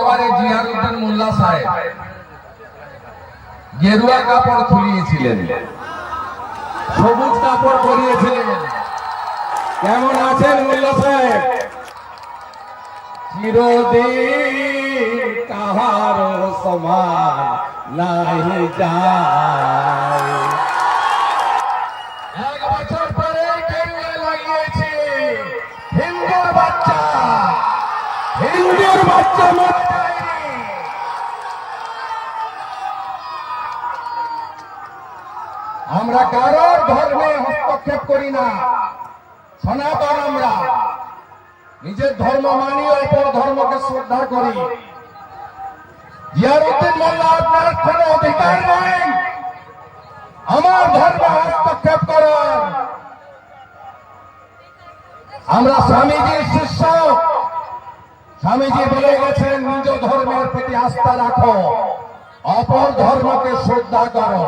মহাবারে জিয়ারউদ্দিন মোল্লা সাহেব গেরুয়া কাপড় খুলিয়েছিলেন, সবুজ কাপড় পরিয়েছিলেন। কেমন আছেন মোল্লা সাহেব? চিরদিন কাহারো সমান নাহি যায়। এক বছর পরে গেরুয়া লাগিয়েছে। হিন্দুর বাচ্চা মরে যায়নি। আমরা কারোর ধর্মে হস্তক্ষেপ করি না। সনাতন আমরা নিজের ধর্ম মানি, অপর ধর্মকে শ্রদ্ধা করি। জিয়ারউদ্দিন মোল্লা, আপনার কোনো অধিকার নেই আমার ধর্মে হস্তক্ষেপ করার। আমরা স্বামীজির শিষ্য। স্বামীজি বলে গেছেন, নিজ ধর্মের প্রতি আস্থা রাখো, অপর ধর্মকে শ্রদ্ধা করো।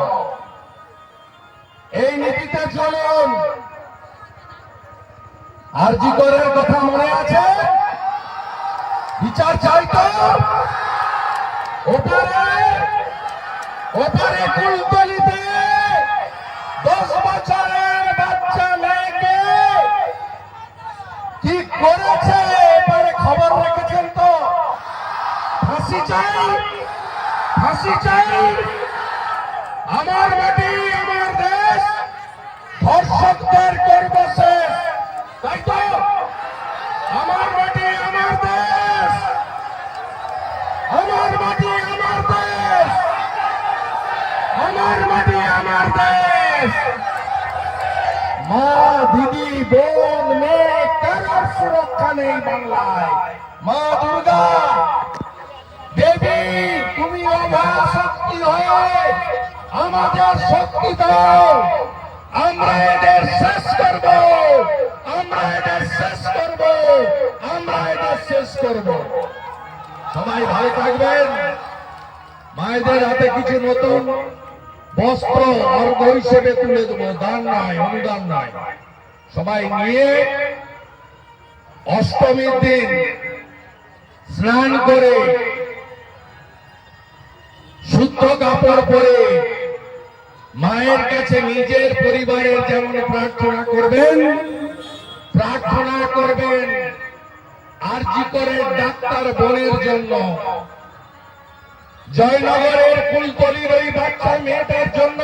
এই নীতিতে চলুন। আরজি করের কথা মনে আছে? বিচার চাই তো? ওপারে কুলতলিতে 10 বছরের বাচ্চা মেয়েকে কি করেছে এবারে খবর রেখেছেন তো? ফাঁসি চাই, ফাঁসি চাই। আমার মাটি, আমার দেশ, ধর্ষকদের করব শেষ। তাই তো? আমার মাটি, আমার দেশ, আমার মাটি, আমার দেশ, আমার মাটি, আমার দেশ। মা, দিদি, বোন, মেয়ে, কারোর সুরক্ষা নেই বাংলায়। মা দুর্গা দেবী, তুমি অভাব শক্তি হয়ে আমাদের শক্তি দাও। আমরা এদের শেষ করব, আমরা এদের শেষ করব, আমরা এদের শেষ করব। সবাই ভালো থাকবেন। মায়েদের হাতে কিছু নতুন বস্ত্র অর্ঘ হিসেবে তুলে দেবো। দান নয়, অনুদান নয়। সবাই নিয়ে অষ্টমীর দিন স্নান করে শুদ্ধ কাপড় পরে মায়ের কাছে নিজের পরিবারের যেমন প্রার্থনা করবেন, প্রার্থনা করবেন আরজি করের ডাক্তার বোনের জন্য, জয়নগরের কুলতলির ওই বাচ্চা মেয়েটার জন্য।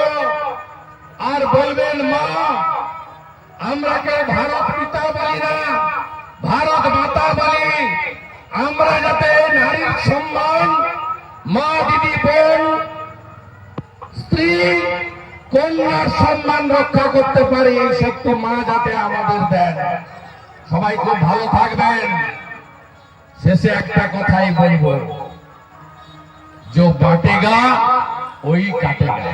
আর বলবেন, মা, আমরা কেউ ভারত পিতা বলি না, ভারত মাতা বলি। আমরা যাতে নারীর সম্মান, মা, দিদি, বোন, স্ত্রী, কন্যার সম্মান রক্ষা করতে পারি, এই শক্তি মা যাতে আমাদের দেন। সবাই খুব ভালো থাকবেন। শেষে একটা কথাই বলবো, जो बांटेगा वही काटेगा।